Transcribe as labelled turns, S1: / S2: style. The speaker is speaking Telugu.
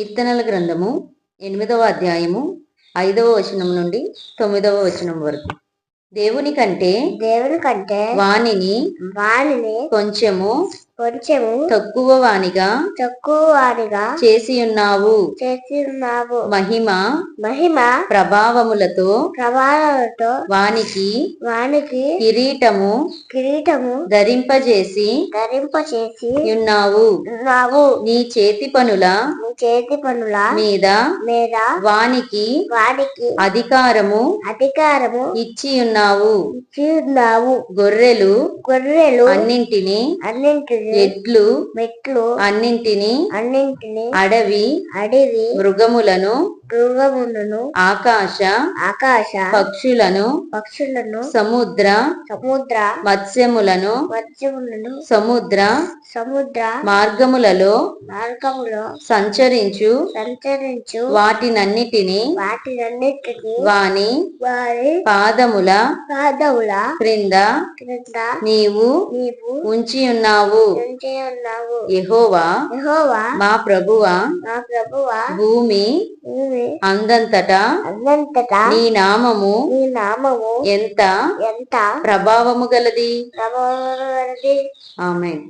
S1: కీర్తనల గ్రంథము 8వ అధ్యాయము 5వ వచనం నుండి 9వ వచనం వరకు. దేవుని కంటే వానిని కొంచెము తక్కువ వానిగా చేసి ఉన్నావు. మహిమ ప్రభావములతో వానికి కిరీటము ధరింపజేసి ఉన్నావు. నీ చేతి పనుల మీద వానికి అధికారము ఇచ్చి ఉన్నావు. గొర్రెలు అన్నింటినీ ఎడ్లు అన్నింటినీ అడవి మృగములను ఆకాశ పక్షులను సముద్ర మత్స్యములను సముద్ర మార్గములలో సంచరించు వాటినన్నిటినీ వాని పాదముల క్రింద నీవు ఉంచి ఉన్నావు. యెహోవా మా ప్రభువా, భూమి అందంతటా నీ నామము ఎంత ప్రభావము గలది. ఆమేన్.